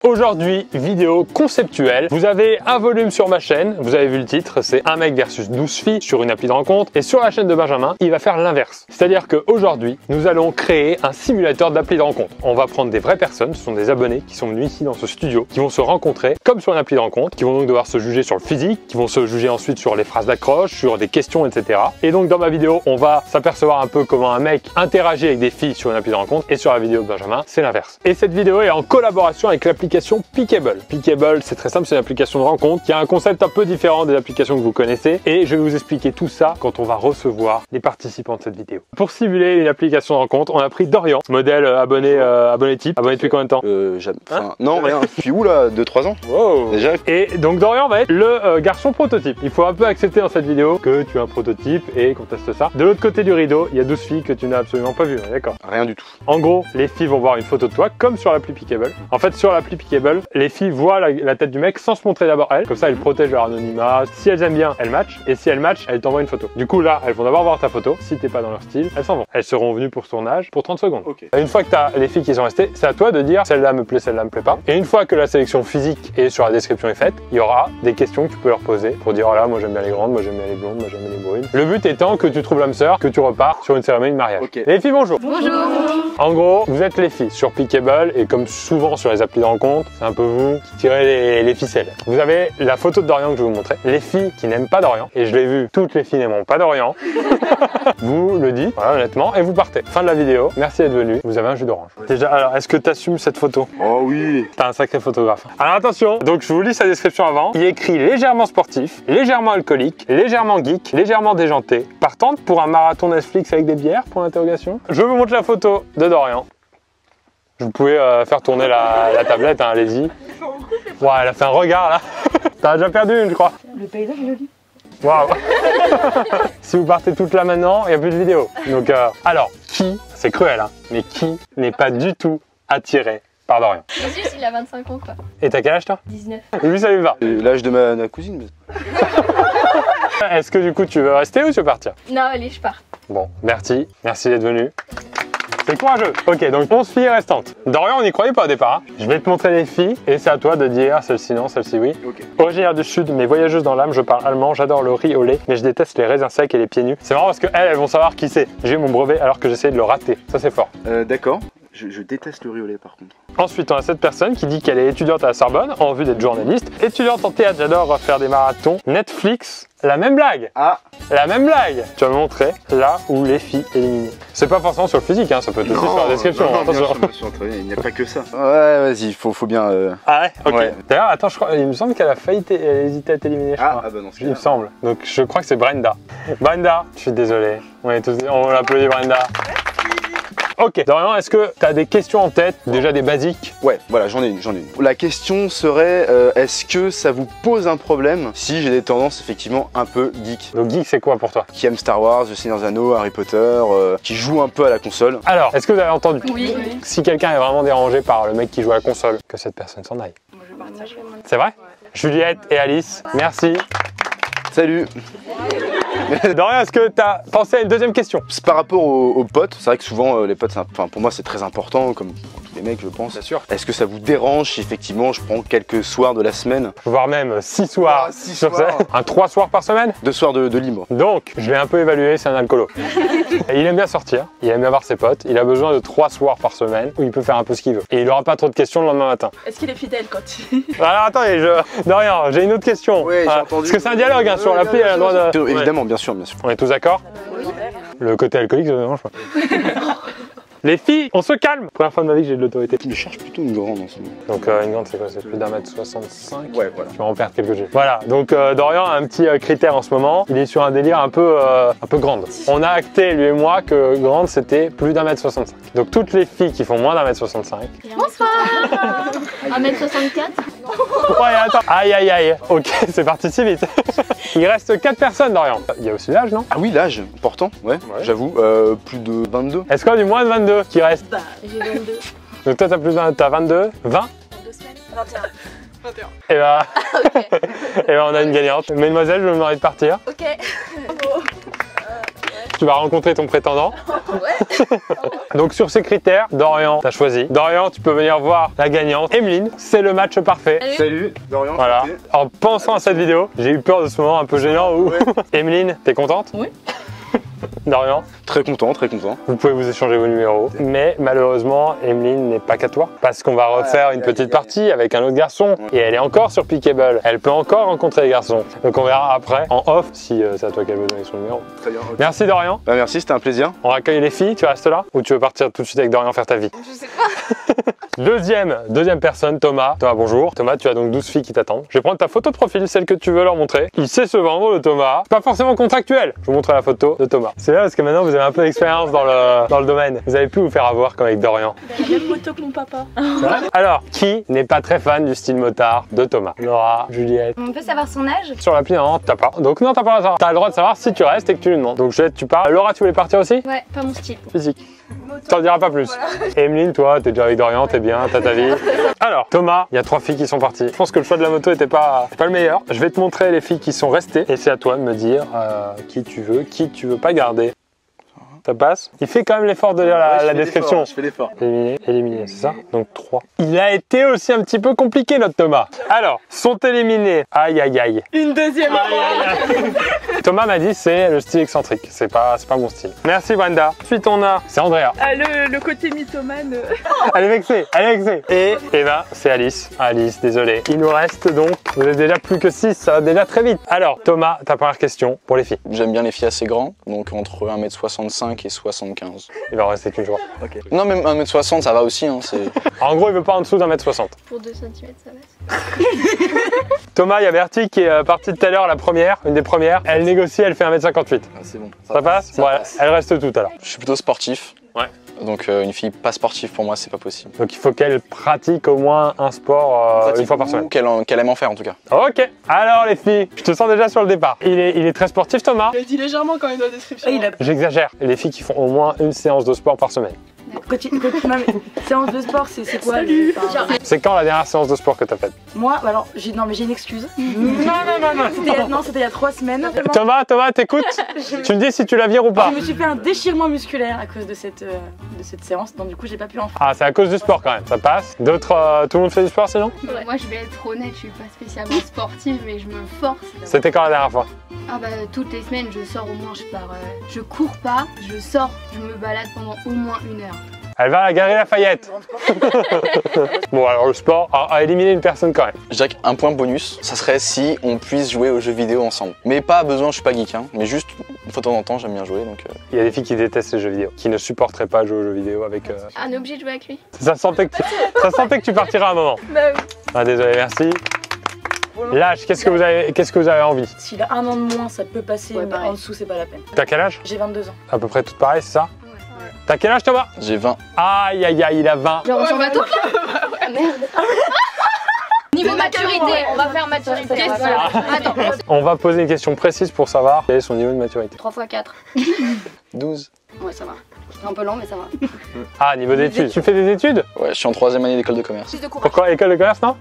Aujourd'hui, vidéo conceptuelle. Vous avez un volume sur ma chaîne, vous avez vu le titre, c'est un mec versus 12 filles sur une appli de rencontre. Et sur la chaîne de Benjamin, il va faire l'inverse. C'est-à-dire qu'aujourd'hui, nous allons créer un simulateur d'appli de rencontre. On va prendre des vraies personnes, ce sont des abonnés qui sont venus ici dans ce studio, qui vont se rencontrer comme sur une appli de rencontre, qui vont donc devoir se juger sur le physique, qui vont se juger ensuite sur les phrases d'accroche, sur des questions, etc. Et donc dans ma vidéo, on va s'apercevoir un peu comment un mec interagit avec des filles sur une appli de rencontre, et sur la vidéo de Benjamin, c'est l'inverse. Et cette vidéo est en collaboration avec l'application Pickable. Pickable, c'est très simple, c'est une application de rencontre qui a un concept un peu différent des applications que vous connaissez, et je vais vous expliquer tout ça quand on va recevoir les participants de cette vidéo. Pour simuler une application de rencontre, on a pris Dorian, modèle abonné type. Abonné depuis combien de temps? Non, rien. Depuis où là? 2-3 ans. Wow. Déjà. Et donc Dorian va être le garçon prototype. Il faut un peu accepter dans cette vidéo que tu es un prototype et qu'on teste ça. De l'autre côté du rideau, il y a 12 filles que tu n'as absolument pas vues, d'accord? Rien du tout. En gros, les filles vont voir une photo de toi comme sur l'appli Pickable. En fait, sur l'appli Pickable, les filles voient la tête du mec sans se montrer d'abord elles. Comme ça, elles protègent leur anonymat. Si elles aiment bien, elles matchent. Et si elles matchent, elles t'envoient une photo. Du coup, là, elles vont d'abord voir ta photo. Si t'es pas dans leur style, elles s'en vont. Elles seront venues pour ce tournage pour 30 secondes. Okay. Une fois que tu as les filles qui sont restées, c'est à toi de dire celle-là me plaît, celle-là me plaît pas. Et une fois que la sélection physique et sur la description est faite, il y aura des questions que tu peux leur poser pour dire oh là, moi j'aime bien les grandes, moi j'aime bien les blondes, moi j'aime bien les brunes. Le but étant que tu trouves l'âme sœur, que tu repars sur une cérémonie de mariage. Okay. Les filles, bonjour. Bonjour. En gros, vous êtes les filles sur Pickable et comme souvent sur les applis de rencontre, c'est un peu vous qui tirez les ficelles. Vous avez la photo de Dorian que je vais vous montrer. Les filles qui n'aiment pas Dorian, et je l'ai vu, toutes les filles n'aiment pas Dorian, vous le dites, voilà, honnêtement, et vous partez. Fin de la vidéo, merci d'être venu, vous avez un jus d'orange. Déjà, alors, est-ce que tu assumes cette photo? Oh oui. T'as un sacré photographe. Alors attention, donc je vous lis sa description avant. Il écrit légèrement sportif, légèrement alcoolique, légèrement geek, légèrement déjanté. Partante pour un marathon Netflix avec des bières, point d'interrogation. Je vous montre la photo de Dorian. Vous pouvez faire tourner la tablette, hein, allez-y. Ouais, elle a fait un regard là. T'as déjà perdu une, je crois. Le paysage est joli. Waouh. Si vous partez toute là maintenant, il n'y a plus de vidéo. Donc, alors, qui, c'est cruel, hein, mais qui n'est pas du tout attiré par Dorian? Jésus, il a 25 ans quoi. Et t'as quel âge toi? 19. Lui, ça lui va. L'âge de ma cousine. Est-ce que du coup, tu veux rester ou tu veux partir? Non, allez, je pars. Bon, merci d'être venu. C'est courageux. Ok, donc 11 filles restantes. Dorian, on n'y croyait pas au départ. Hein. Je vais te montrer les filles et c'est à toi de dire celle-ci non, celle-ci oui. Okay. Originaire du Sud, mais voyageuse dans l'âme, je parle allemand, j'adore le riz au lait, mais je déteste les raisins secs et les pieds nus. C'est marrant parce qu'elles vont savoir qui c'est. J'ai eu mon brevet alors que j'essayais de le rater. Ça, c'est fort. D'accord. Je déteste le riz au lait par contre. Ensuite, on a cette personne qui dit qu'elle est étudiante à la Sorbonne, en vue d'être journaliste. Étudiante en théâtre, j'adore faire des marathons. Netflix, la même blague. Ah. La même blague. Tu vas me montrer là où les filles éliminées. C'est pas forcément sur le physique, hein, ça peut être aussi sur la description. Non, attention. bien sûr, il n'y a pas que ça. Ouais, vas-y, faut bien... Ah ouais, ok. Ouais. D'ailleurs, attends, je crois, il me semble qu'elle a failli hésiter à t'éliminer, je crois. Ah bah non, Il me semble. Donc je crois que c'est Brenda. Brenda, je suis désolé. On l'applaudit Brenda. Ok, Dorian, est-ce que tu as des questions en tête, déjà des basiques? Ouais, voilà, j'en ai une. La question serait, est-ce que ça vous pose un problème si j'ai des tendances effectivement un peu geek? Donc geek, c'est quoi pour toi? Qui aime Star Wars, The Seigneur des Anneaux, Harry Potter, qui joue un peu à la console. Alors, est-ce que vous avez entendu? Oui. Si quelqu'un est vraiment dérangé par le mec qui joue à la console, que cette personne s'en aille. Moi, je vais partir. C'est vrai? Juliette et Alice, merci. Salut. Dorian, est-ce que tu as pensé à une deuxième question? Par rapport aux potes, c'est vrai que souvent les potes, enfin, pour moi c'est très important, comme pour tous les mecs je pense. Bien sûr. Est-ce que ça vous dérange si effectivement je prends quelques soirs de la semaine? Voire même 6 soirs. Ah, 6 sur soirs. Un 3 soirs par semaine? 2 soirs de libre. Donc, je l'ai un peu évalué, c'est un alcoolo. Et il aime bien sortir, il aime bien voir ses potes, il a besoin de 3 soirs par semaine où il peut faire un peu ce qu'il veut. Et il n'aura pas trop de questions le lendemain matin. Est-ce qu'il est fidèle quand il... Alors attendez, Dorian, j'ai une autre question. Ouais, j'ai entendu. Parce que c'est un dialogue, hein, sur l'appli, elle a le droit de... Évidemment, bien sûr. On est tous d'accord? Oui. Le côté alcoolique, ça ne dérange pas. Les filles, on se calme. Première fois de ma vie que j'ai de l'autorité. Je cherche plutôt une grande en ce moment. Donc une grande, c'est quoi? C'est plus d'1m65. Ouais, voilà. Je vais en perdre quelques G. Voilà, donc Dorian a un petit critère en ce moment. Il est sur un délire un peu grande. On a acté, lui et moi, que grande c'était plus d'1m65. Donc toutes les filles qui font moins d'1m65. Bonsoir. 1m64. Ouais, attends. Aïe, aïe, aïe. Ok, c'est parti si vite. Il reste 4 personnes, Dorian. Il y a aussi l'âge, non? Ah oui, l'âge, important, ouais. J'avoue. Plus de 22. Est-ce qu'on a du moins de 22 qui reste? Bah, J'ai 22. Donc toi, t'as 22, 20? dans 2 semaines, 21. 21. Et bah, Ok. et ben on a une gagnante. Mesdemoiselle, je me demande de partir. Ok. Tu vas rencontrer ton prétendant. Donc sur ces critères, Dorian, t'as choisi. Dorian, tu peux venir voir la gagnante. Emeline, c'est le match parfait. Salut, Dorian. Voilà. enchanté. En pensant à cette vidéo, j'ai eu peur de ce moment un peu gênant où... Ouais. Emeline, t'es contente? Oui. Dorian, Très content, très content. vous pouvez vous échanger vos numéros. Mais malheureusement, Emeline n'est pas qu'à toi. Parce qu'on va refaire une petite partie avec un autre garçon. Et elle est encore sur Pickable. Elle peut encore rencontrer les garçons. Donc on verra après, en off, si c'est à toi qu'elle veut donner son numéro. Très bien. ok. Merci Dorian. Bah, merci, c'était un plaisir. On raccueille les filles, tu restes là? Ou tu veux partir tout de suite avec Dorian faire ta vie? Je sais pas. Deuxième personne, Thomas. Thomas, bonjour. Thomas, tu as donc 12 filles qui t'attendent. Je vais prendre ta photo de profil, celle que tu veux leur montrer. Il sait se vendre, le Thomas. Pas forcément contractuel. Je vous montre la photo de Thomas. C'est là parce que maintenant vous avez un peu d'expérience dans le domaine. Vous avez pu vous faire avoir comme avec Dorian. La même moto que mon papa. Alors, qui n'est pas très fan du style motard de Thomas? Laura, Juliette. On peut savoir son âge? Sur l'appli, non, t'as pas. Donc non, t'as pas le droit de savoir. T'as le droit de savoir si tu restes et que tu lui demandes. Donc Juliette, tu pars. Laura, tu voulais partir aussi? Ouais, pas mon style. Physique. T'en diras pas plus. Emeline, toi, t'es déjà avec Dorian, t'es bien, t'as ta vie. Alors, Thomas, il y a 3 filles qui sont parties. Je pense que le choix de la moto était pas le meilleur. Je vais te montrer les filles qui sont restées et c'est à toi de me dire qui tu veux pas garder. Ça passe? Il fait quand même l'effort de lire la description. Je fais l'effort. Éliminé, c'est ça? Donc 3. Il a été aussi un petit peu compliqué notre Thomas. Alors, sont éliminés. Aïe aïe aïe. Une deuxième fois. Thomas m'a dit c'est le style excentrique. C'est pas mon style. Merci Brenda. Ensuite on a, c'est Andrea. Ah, le côté mythomane. Elle est vexée, Et ben c'est Alice. Alice, désolé. Il nous reste donc, vous êtes déjà plus que 6, ça va déjà très vite. Alors Thomas, ta première question pour les filles. J'aime bien les filles assez grands, donc entre 1m65 et 75. Il va en rester qu'une joie. Non, même 1m60, ça va aussi. Hein, En gros, il veut pas en dessous d'1m60. Pour 2 cm, ça va. Thomas, il y a Bertie qui est partie tout à l'heure, la première, une des premières. Elle négocie, elle fait 1m58. c'est bon. Ça passe? Ça Voilà, passe. elle reste toute alors. Je suis plutôt sportif. Ouais. Donc une fille pas sportive pour moi, c'est pas possible. Donc il faut qu'elle pratique au moins un sport une fois par semaine. Qu'elle aime en faire en tout cas. Ok, alors les filles, je te sens déjà sur le départ. Il est très sportif Thomas? Je l'ai dit légèrement quand même dans la description. J'exagère. Les filles qui font au moins une séance de sport par semaine. Non mais séance de sport c'est quoi? Salut. C'est quand la dernière séance de sport que t'as faite? Moi alors j'ai une excuse. Non c'était il y a 3 semaines. Thomas, t'écoutes? Tu me dis si tu la vires ou pas? Je me suis fait un déchirement musculaire à cause de cette séance, donc du coup j'ai pas pu en faire. Ah, c'est à cause du sport quand même, ça passe. D'autres, tout le monde fait du sport sinon? Moi, je vais être honnête, je suis pas spécialement sportive, mais je me force. C'était quand la dernière fois? Ah bah, toutes les semaines, je sors au moins, je pars. Je cours pas, je sors, je me balade pendant au moins 1 heure. Elle va à la Galerie Lafayette. Bon, alors le sport a éliminé une personne quand même. Je dirais qu'un point bonus, ça serait si on puisse jouer aux jeux vidéo ensemble. Mais pas besoin, je suis pas geek, hein, mais juste une fois de temps en temps, j'aime bien jouer. Donc, Il y a des filles qui détestent les jeux vidéo, qui ne supporteraient pas jouer aux jeux vidéo avec. Ah, on est obligé de jouer avec lui. Ça sentait que tu partiras un moment. Bah oui. Ah désolé, merci. L'âge, qu'est-ce que vous avez envie? S'il a 1 an de moins ça peut passer, Ouais, mais pareil. en dessous c'est pas la peine. T'as quel âge? J'ai 22 ans. À peu près tout pareil, c'est ça? Ouais. T'as quel âge Thomas? j'ai 20. Aïe aïe aïe, il a 20. Genre, on s'en va toutes là? Ah merde. Niveau maturité, on va faire maturité. Attends, On va poser une question précise pour savoir quel est son niveau de maturité. 3 x 4. 12. Ouais, ça va. C'est un peu lent, mais ça va. Ah, niveau d'études. Tu fais des études? Ouais, je suis en 3e année d'école de commerce. Plus de courage. Pourquoi école de commerce, non?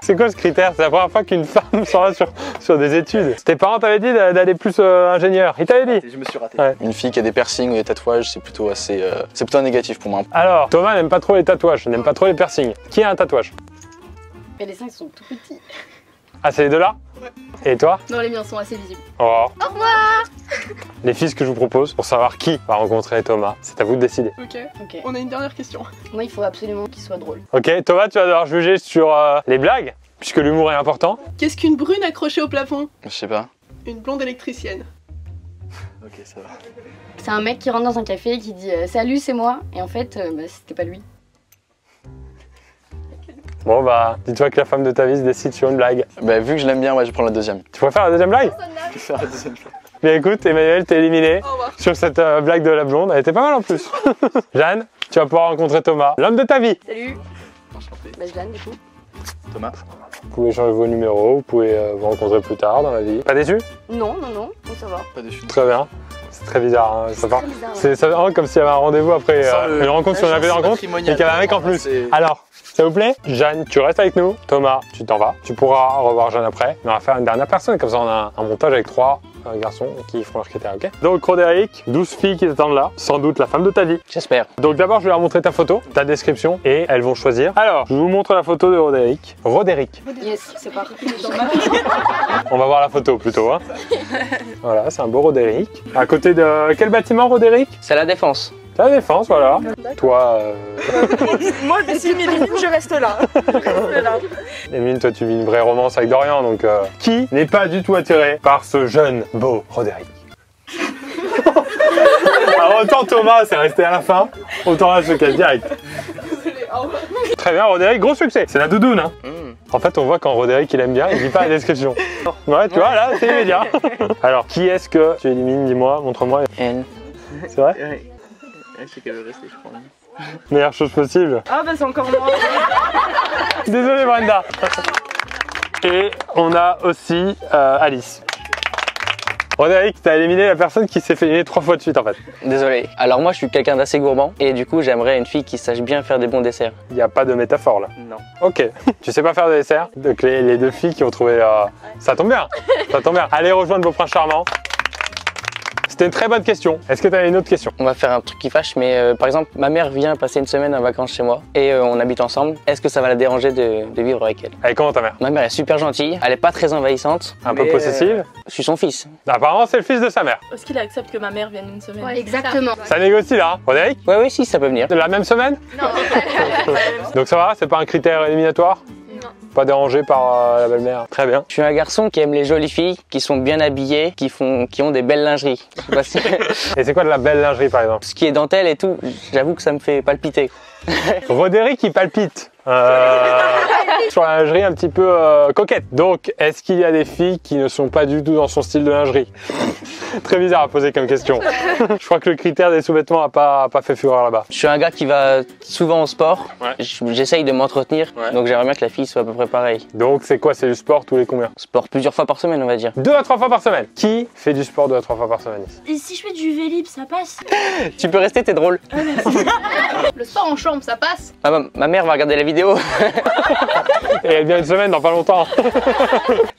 C'est quoi ce critère? C'est la première fois qu'une femme s'en va sur des études. Tes parents t'avaient dit d'aller plus ingénieur. Ils t'avaient dit? Je me suis raté. Ouais. Une fille qui a des piercings ou des tatouages, c'est plutôt un négatif pour moi. Alors, Thomas n'aime pas trop les tatouages, n'aime pas trop les piercings. Qui a un tatouage? Mais les seins, ils sont tout petits. Ah, c'est les deux là? Ouais. Et toi? Non, les miens sont assez visibles. Oh. Au revoir. Les filles, ce que je vous propose, pour savoir qui va rencontrer Thomas, c'est à vous de décider. Ok. Ok. On a une dernière question. Moi, il faut absolument qu'il soit drôle. Ok, Thomas, tu vas devoir juger sur les blagues, puisque l'humour est important. Qu'est-ce qu'une brune accrochée au plafond? Je sais pas. Une blonde électricienne. Ok, ça va. C'est un mec qui rentre dans un café et qui dit salut, c'est moi. Et en fait, bah, c'était pas lui. Bon bah, dis-toi que la femme de ta vie se décide sur une blague. Bah, vu que je l'aime bien, ouais, je vais prendre la deuxième. Tu préfères la deuxième blague? Je vais faire la deuxième. Bien écoute, Emmanuel, t'es éliminé Au revoir. sur cette blague de la blonde. Elle était pas mal en plus. Jeanne, tu vas pouvoir rencontrer Thomas, l'homme de ta vie. Salut. Enchanté. Bah, je l'ai du coup. Thomas. Vous pouvez changer vos numéros, vous pouvez vous rencontrer plus tard dans la vie. Pas déçu? Non, ça va. Pas déçu. Très bien. C'est très bizarre, hein, ça part. Très bizarre, ouais. C'est ça vraiment comme s'il y avait un rendez-vous après une rencontre sur une appel de rencontre et qu'il y avait un mec en plus. Alors, ça vous plaît? Jeanne, tu restes avec nous. Thomas, tu t'en vas. Tu pourras revoir Jeanne après. Mais on va faire une dernière personne, comme ça on a un montage avec 3 un garçon qui feront leurs critères, ok? Donc Roderick, 12 filles qui t'attendent là, sans doute la femme de ta vie. J'espère. Donc d'abord je vais leur montrer ta photo, ta description et elles vont choisir. Alors, je vous montre la photo de Roderick. Roderick. Yes, c'est parti. On va voir la photo plutôt. Hein. Voilà, c'est un beau Roderick. À côté de quel bâtiment Roderick? C'est la défense. La défense, voilà. Toi, Moi, si Méline, je reste là. Émile, toi tu vis une vraie romance avec Dorian, donc qui n'est pas du tout attiré par ce jeune beau Roderick? Alors autant Thomas c'est resté à la fin, autant là je casse direct. Très bien Roderick, gros succès. C'est la doudoune hein. En fait on voit quand Roderick il aime bien, il dit pas la description. Ouais tu vois là c'est immédiat. Alors qui est-ce que tu élimines, dis-moi, montre-moi. Elle. C'est vrai? Ouais. Je sais qu'elle veut rester je crois. Meilleure chose possible. Ah bah c'est encore moi. Désolé Brenda. Et on a aussi Alice. Roderick, t'as éliminé la personne qui s'est fait éliminer 3 fois de suite en fait. Désolé. Alors moi je suis quelqu'un d'assez gourmand et du coup j'aimerais une fille qui sache bien faire des bons desserts. Il n'y a pas de métaphore là. Non. Ok. Tu sais pas faire de dessert? Donc les deux filles qui ont trouvé... Ça tombe bien. Ça tombe bien. Allez rejoindre vos princes charmants. C'était une très bonne question. Est-ce que tu as une autre question? On va faire un truc qui fâche, mais par exemple, ma mère vient passer une semaine en vacances chez moi et on habite ensemble. Est-ce que ça va la déranger de vivre avec elle? Elle est comment ta mère? Ma mère est super gentille, elle est pas très envahissante. Un peu mais, possessive? Je suis son fils. Apparemment c'est le fils de sa mère. Est-ce qu'il accepte que ma mère vienne une semaine? Ouais, exactement. Ça négocie là, hein. Roderick? Ouais, oui, si, ça peut venir. De la même semaine? Non. Donc ça va, c'est pas un critère éliminatoire? Non. Pas dérangé par la belle-mère? Très bien. Je suis un garçon qui aime les jolies filles, qui sont bien habillées, qui ont des belles lingeries. Je sais pas si- Et c'est quoi de la belle lingerie par exemple? Ce qui est dentelle et tout, j'avoue que ça me fait palpiter. Roderick il palpite. Sur la lingerie un petit peu coquette. Donc, est-ce qu'il y a des filles qui ne sont pas du tout dans son style de lingerie? Très bizarre à poser comme question. Je crois que le critère des sous-vêtements a pas fait fureur là-bas. Je suis un gars qui va souvent au sport. Ouais. J'essaye de m'entretenir, Ouais. donc j'aimerais bien que la fille soit à peu près pareille. Donc, c'est quoi? C'est du sport tous les combien? Sport plusieurs fois par semaine, on va dire. 2 à 3 fois par semaine. Qui fait du sport 2 à 3 fois par semaine ici? Et si je fais du vélib, ça passe? Tu peux rester, t'es drôle. Le sport en chambre, ça passe? Ah, ma mère va regarder la vidéo. Et elle vient une semaine dans pas longtemps.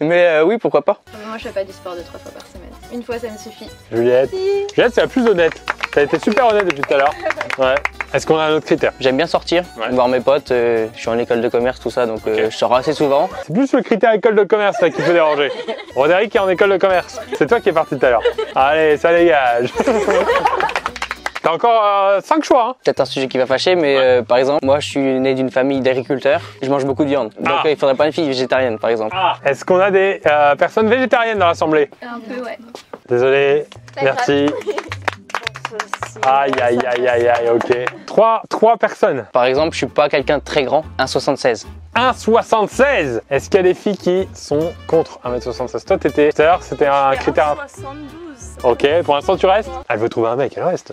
Mais oui, pourquoi pas. Moi, je fais pas du sport 2-3 fois par semaine. Une fois, ça me suffit. Juliette. Juliette, c'est la plus honnête. T'as été super honnête depuis tout à l'heure. Ouais. Est-ce qu'on a un autre critère? J'aime bien sortir, Ouais. voir mes potes. Je suis en école de commerce, tout ça, donc je sors assez souvent. C'est plus le critère école de commerce là qui peut déranger. Roderick est en école de commerce. C'est toi qui es parti tout à l'heure. Allez, ça dégage. T'as encore 5 choix. Hein. Peut-être un sujet qui va fâcher, mais par exemple, moi je suis né d'une famille d'agriculteurs. Je mange beaucoup de viande. Donc Ah. il faudrait pas une fille végétarienne, par exemple. Est-ce qu'on a des personnes végétariennes dans l'assemblée? Un peu, ouais. Désolé. Merci. Aïe, aïe, aïe, aïe, aïe, ok. 3 personnes. Par exemple, je suis pas quelqu'un de très grand, 1,76. 1,76. Est-ce qu'il y a des filles qui sont contre 1m76? Toi, t'étais... Tout à l'heure, c'était un critère... 72. Ok, pour l'instant, tu restes? Elle veut trouver un mec, elle reste.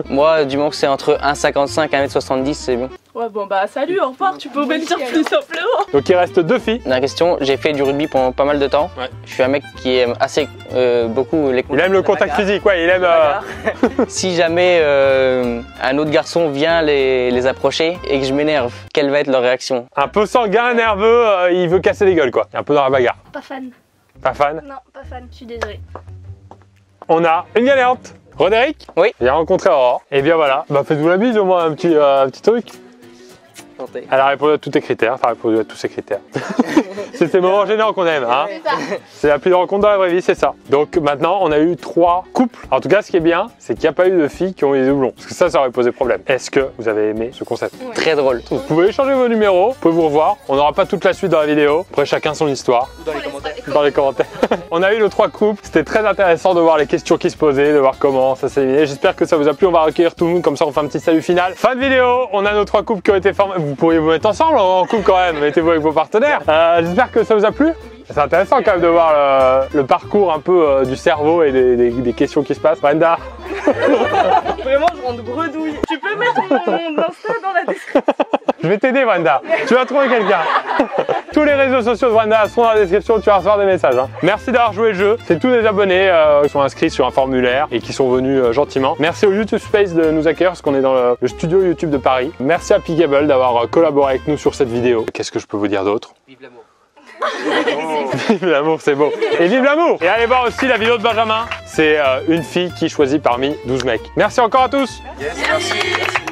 Moi, du moment que c'est entre 1,55 et 1m70, c'est bon. Ouais, bon bah salut, au revoir, tu peux même dire plus simplement. Donc, il reste 2 filles. La question, j'ai fait du rugby pendant pas mal de temps. Ouais. Je suis un mec qui aime assez beaucoup les Il aime le contact physique, ouais, il aime... Si jamais un autre garçon vient les approcher et que je m'énerve, quelle va être leur réaction? Un peu sanguin, nerveux, il veut casser les gueules, quoi. Un peu dans la bagarre. Pas fan. Pas fan? Non, pas fan, je suis désolée. On a une gagnante. Roderick? Oui. Il a rencontré Aurore. Et bien voilà, bah faites-vous la bise au moins, un petit truc. Elle a répondu à tous tes critères, t'as répondu à tous ses critères. C'est ces moments gênants qu'on aime, hein. C'est ça. C'est la plus de rencontre dans la vraie vie, c'est ça. Donc maintenant, on a eu 3 couples. En tout cas, ce qui est bien, c'est qu'il n'y a pas eu de filles qui ont eu des doublons. Parce que ça aurait posé problème. Est-ce que vous avez aimé ce concept? Très drôle. Vous pouvez échanger vos numéros, vous pouvez vous revoir. On n'aura pas toute la suite dans la vidéo. Après, chacun son histoire. Dans les commentaires. On a eu les 3 couples. C'était très intéressant de voir les questions qui se posaient, de voir comment ça s'est éliminé. J'espère que ça vous a plu. On va recueillir tout le monde. Comme ça, on fait un petit salut final. Fin de vidéo. On a nos 3 couples qui ont été formés. Vous pourriez vous mettre ensemble en couple quand même. Mettez-vous avec vos partenaires. J'espère que ça vous a plu. C'est intéressant quand même de voir le parcours un peu du cerveau et des questions qui se passent. Brenda. Vraiment, je rentre bredouille. Tu peux mettre mon Insta dans la description. Je vais t'aider, Brenda. Tu vas trouver quelqu'un. Tous les réseaux sociaux de Brenda seront dans la description. Tu vas recevoir des messages. Hein. Merci d'avoir joué le jeu. C'est tous les abonnés qui sont inscrits sur un formulaire et qui sont venus gentiment. Merci au YouTube Space de nous accueillir parce qu'on est dans le studio YouTube de Paris. Merci à Pigable d'avoir collaboré avec nous sur cette vidéo. Qu'est-ce que je peux vous dire d'autre? Vive l'amour. Vive l'amour, c'est beau. Et vive l'amour. Et allez voir aussi la vidéo de Benjamin. C'est une fille qui choisit parmi 12 mecs. Merci encore à tous. Yes, merci.